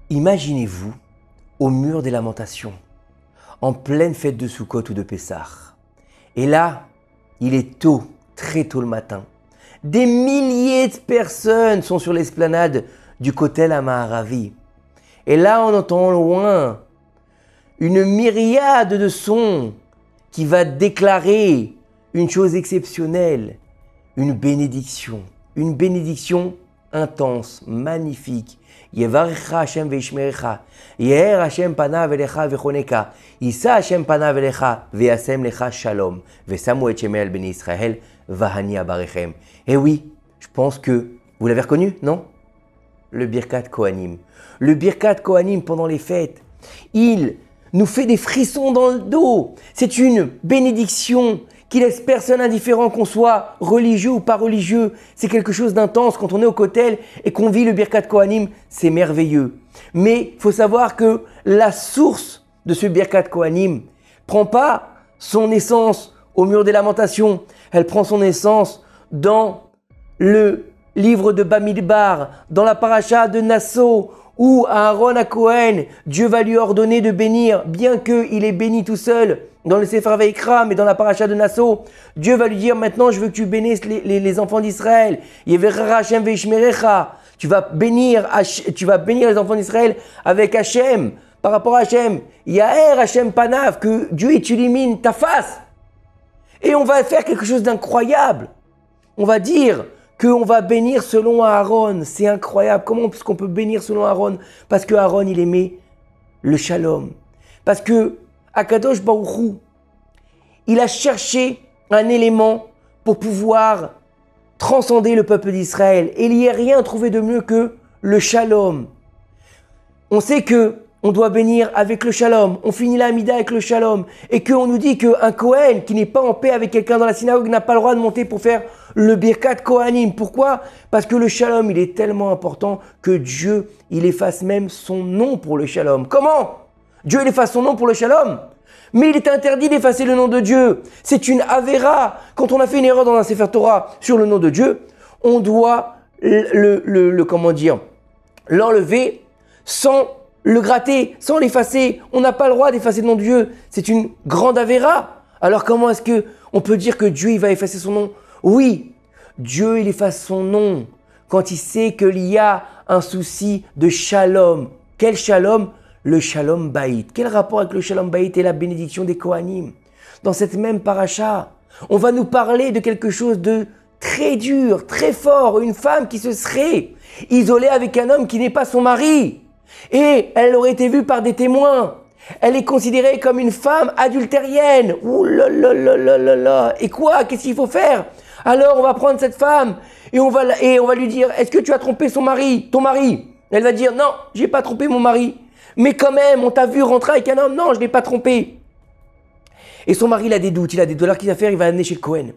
Imaginez-vous au mur des lamentations, en pleine fête de Sukkot ou de Pessah. Et là, il est tôt, très tôt le matin. Des milliers de personnes sont sur l'esplanade du Kotel HaMaaravi. Et là, on entend au loin une myriade de sons qui va déclarer une chose exceptionnelle, une bénédiction intense, magnifique. Yevarecha Hashem veishmerecha, Yeher Hashem panav elecha vechoneka, Yisa Hashem panav elecha veyasem lecha shalom, vesamu et shemei al bnei Israël, vahani abarechem. Eh oui, je pense que vous l'avez reconnu, non? Le Birkat Kohanim. Le Birkat Kohanim pendant les fêtes, il nous fait des frissons dans le dos. C'est une bénédiction qui laisse personne indifférent, qu'on soit religieux ou pas religieux. C'est quelque chose d'intense. Quand on est au Kotel et qu'on vit le Birkat Kohanim, c'est merveilleux. Mais il faut savoir que la source de ce Birkat Kohanim prend pas son essence au mur des lamentations. Elle prend son essence dans le livre de Bamidbar, dans la paracha de Nasso, où Aaron à Cohen, Dieu va lui ordonner de bénir, bien qu'il est béni tout seul dans le Sefer Vayikra, mais dans la paracha de Nasso, Dieu va lui dire maintenant je veux que tu bénisses les enfants d'Israël. Yeverra Hashem veishmerecha. Tu vas bénir les enfants d'Israël avec Hashem, par rapport à Hashem. Yaher Hashem panav, que Dieu illumine ta face. Et on va faire quelque chose d'incroyable. On va dire qu'on va bénir selon Aaron. C'est incroyable. Comment est-ce qu'on peut bénir selon Aaron? Parce que Aaron, il aimait le shalom. Parce que Akadosh Baruch Hu, il a cherché un élément pour pouvoir transcender le peuple d'Israël. Et il n'y a rien trouvé de mieux que le shalom. On sait que on doit bénir avec le shalom. On finit la Hamida avec le shalom. Et qu'on nous dit qu'un Kohen qui n'est pas en paix avec quelqu'un dans la synagogue n'a pas le droit de monter pour faire le Birkat Kohanim. Pourquoi? Parce que le shalom, il est tellement important que Dieu, il efface même son nom pour le shalom. Comment? Dieu, il efface son nom pour le shalom? Mais il est interdit d'effacer le nom de Dieu. C'est une avéra. Quand on a fait une erreur dans un Sefer Torah sur le nom de Dieu, on doit l'enlever sans le gratter, sans l'effacer. On n'a pas le droit d'effacer le nom de Dieu. C'est une grande avéra. Alors comment est-ce qu'on peut dire que Dieu il va effacer son nom? Oui, Dieu il efface son nom quand il sait qu'il y a un souci de shalom. Quel shalom? Le shalom baït. Quel rapport avec le shalom baït et la bénédiction des Kohanim? Dans cette même paracha, on va nous parler de quelque chose de très dur, très fort. Une femme qui se serait isolée avec un homme qui n'est pas son mari. Et elle aurait été vue par des témoins. Elle est considérée comme une femme adultérienne. Ouh là là là là là là. Et quoi? Qu'est-ce qu'il faut faire? Alors on va prendre cette femme et on va lui dire, est-ce que tu as trompé ton mari? Elle va dire, non, j'ai pas trompé mon mari. Mais quand même, on t'a vu rentrer avec un homme. Non, je l'ai pas trompé. Et son mari, il a des doutes. Il a des dollars qu'il va faire. Il va l'amener chez le Kohen.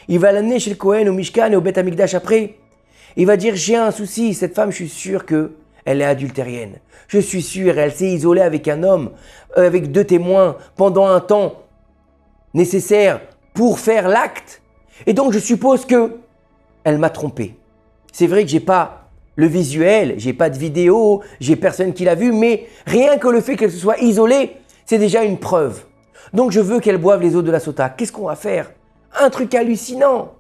Il va l'amener chez le Kohen, au Mishkan et au Beth Amikdash après. Il va dire, j'ai un souci. Cette femme, je suis sûr qu'elle est adultérienne. Je suis sûr, elle s'est isolée avec un homme, avec 2 témoins, pendant un temps nécessaire pour faire l'acte. Et donc, je suppose qu'elle m'a trompé. C'est vrai que j'ai pas le visuel, j'ai pas de vidéo, j'ai personne qui l'a vu, mais rien que le fait qu'elle se soit isolée, c'est déjà une preuve. Donc je veux qu'elle boive les eaux de la sota. Qu'est-ce qu'on va faire? Un truc hallucinant.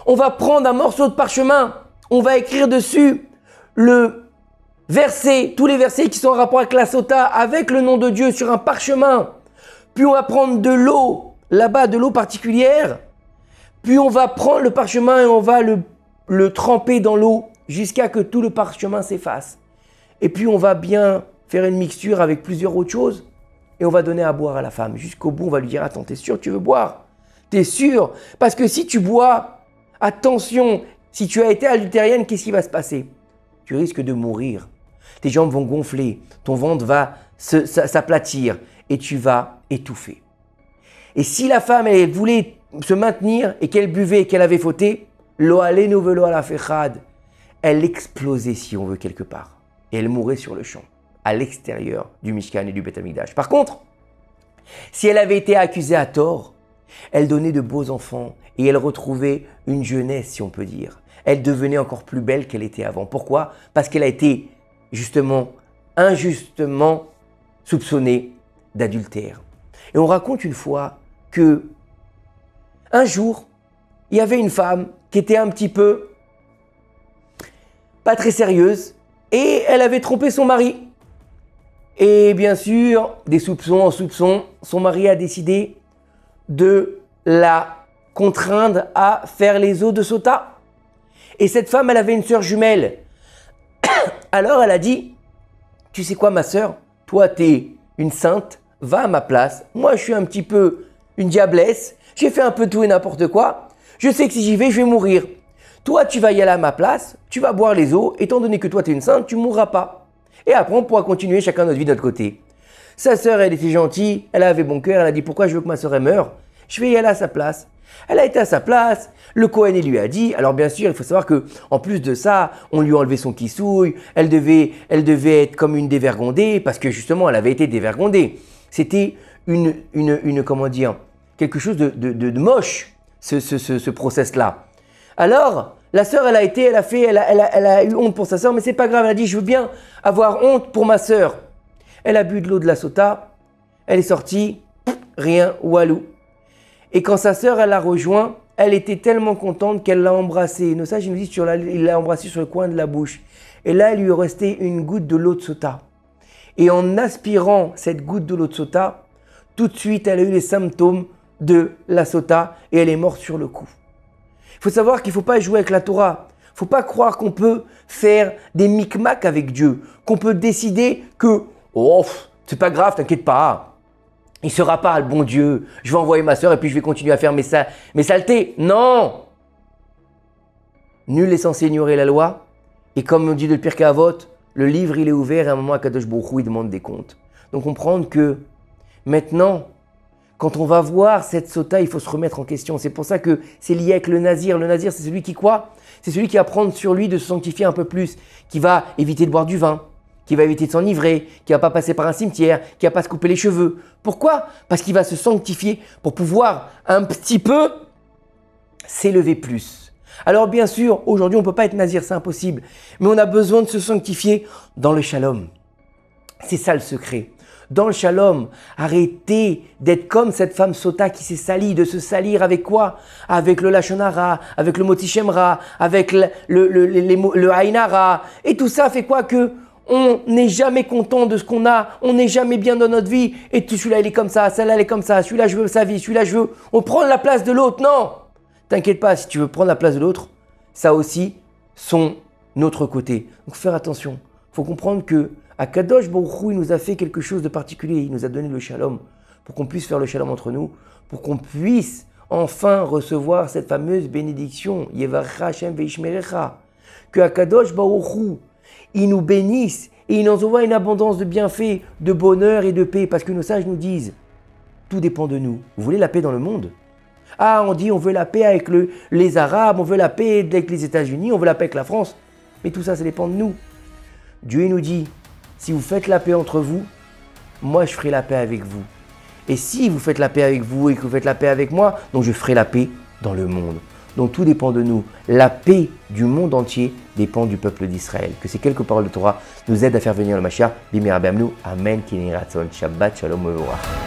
On va prendre un morceau de parchemin, on va écrire dessus le verset, tous les versets qui sont en rapport avec la sota, avec le nom de Dieu sur un parchemin. Puis on va prendre de l'eau, là-bas de l'eau particulière. Puis on va prendre le parchemin et on va le tremper dans l'eau jusqu'à que tout le parchemin s'efface. Et puis on va bien faire une mixture avec plusieurs autres choses et on va donner à boire à la femme. Jusqu'au bout, on va lui dire, attends, t'es sûr que tu veux boire? T'es sûr? Parce que si tu bois, attention, si tu as été adultérienne, qu'est-ce qui va se passer? Tu risques de mourir. Tes jambes vont gonfler, ton ventre va s'aplatir et tu vas étouffer. Et si la femme, elle voulait se maintenir et qu'elle buvait et qu'elle avait fauté, lo alenu velo ala fechad, elle explosait si on veut quelque part. Et elle mourait sur le champ, à l'extérieur du Mishkan et du Beth Amikdash. Par contre, si elle avait été accusée à tort, elle donnait de beaux enfants et elle retrouvait une jeunesse, si on peut dire. Elle devenait encore plus belle qu'elle était avant. Pourquoi? Parce qu'elle a été justement injustement soupçonnée d'adultère. Et on raconte une fois que un jour, il y avait une femme qui était un petit peu pas très sérieuse et elle avait trompé son mari. Et bien sûr, des soupçons en soupçons, son mari a décidé de la contraindre à faire les os de Sota. Et cette femme, elle avait une sœur jumelle. Alors elle a dit, tu sais quoi ma sœur, toi t'es une sainte, va à ma place. Moi je suis un petit peu une diablesse, j'ai fait un peu tout et n'importe quoi. Je sais que si j'y vais, je vais mourir. Toi tu vas y aller à ma place, tu vas boire les eaux, étant donné que toi t'es une sainte, tu ne mourras pas. Et après on pourra continuer chacun notre vie de notre côté. Sa sœur, elle était gentille, elle avait bon cœur, elle a dit pourquoi je veux que ma sœur meure, je vais y aller à sa place. Elle a été à sa place, le Kohen lui a dit, alors bien sûr il faut savoir que en plus de ça, on lui a enlevé son kissouille, elle devait être comme une dévergondée, parce que justement elle avait été dévergondée. C'était comment dire, quelque chose de moche, ce process-là. Alors, la sœur, elle a eu honte pour sa sœur, mais c'est pas grave, elle a dit je veux bien avoir honte pour ma sœur. Elle a bu de l'eau de la Sota, elle est sortie, rien, walou. Et quand sa sœur, elle l'a rejoint, elle était tellement contente qu'elle l'a embrassé. Nos sages nous disent il l'a embrassé sur le coin de la bouche. Et là, il lui est resté une goutte de l'eau de Sota. Et en aspirant cette goutte de l'eau de Sota, tout de suite, elle a eu les symptômes de la Sota et elle est morte sur le coup. Il faut savoir qu'il ne faut pas jouer avec la Torah. Il ne faut pas croire qu'on peut faire des micmacs avec Dieu, qu'on peut décider que « Oh, c'est pas grave, t'inquiète pas ». Il ne sera pas le bon Dieu. Je vais envoyer ma sœur et puis je vais continuer à faire mes saletés. Non! Nul n'est censé ignorer la loi. Et comme on dit de Pirkei Avot, le livre il est ouvert et à un moment Akadosh Baruch Hu il demande des comptes. Donc comprendre que maintenant, quand on va voir cette sota, il faut se remettre en question. C'est pour ça que c'est lié avec le nazir. Le nazir, c'est celui qui quoi? C'est celui qui va prendre sur lui de se sanctifier un peu plus, qui va éviter de boire du vin, qui va éviter de s'enivrer, qui ne va pas passer par un cimetière, qui ne va pas se couper les cheveux. Pourquoi? Parce qu'il va se sanctifier pour pouvoir un petit peu s'élever plus. Alors bien sûr, aujourd'hui on ne peut pas être nazir, c'est impossible. Mais on a besoin de se sanctifier dans le shalom. C'est ça le secret. Dans le shalom, arrêtez d'être comme cette femme sota qui s'est salie, de se salir avec quoi? Avec le lashon hara, avec le moti shem ra, avec le ayin hara. Et tout ça fait quoi que on n'est jamais content de ce qu'on a, on n'est jamais bien dans notre vie. Et celui-là il est comme ça, celle-là elle est comme ça, celui-là je veux sa vie, celui-là je veux... On prend la place de l'autre, non! T'inquiète pas, si tu veux prendre la place de l'autre, ça aussi, son autre côté. Donc faire attention. Il faut comprendre que Akadosh Baruch Hu, il nous a fait quelque chose de particulier. Il nous a donné le shalom pour qu'on puisse faire le shalom entre nous, pour qu'on puisse enfin recevoir cette fameuse bénédiction. Yevarecha Hashem veishmerecha. Que Akadosh Baruch Hu, il nous bénisse et il nous envoie une abondance de bienfaits, de bonheur et de paix. Parce que nos sages nous disent, tout dépend de nous. Vous voulez la paix dans le monde? Ah, on dit on veut la paix avec les Arabes, on veut la paix avec les États-Unis, on veut la paix avec la France. Mais tout ça, ça dépend de nous. Dieu nous dit, si vous faites la paix entre vous, moi je ferai la paix avec vous. Et si vous faites la paix avec vous et que vous faites la paix avec moi, donc je ferai la paix dans le monde. Donc tout dépend de nous. La paix du monde entier dépend du peuple d'Israël. Que ces quelques paroles de Torah nous aident à faire venir le Mashiach. Bimei Rabbeinu. Amen. Ki niratzon. Shabbat Shalom Mevorach.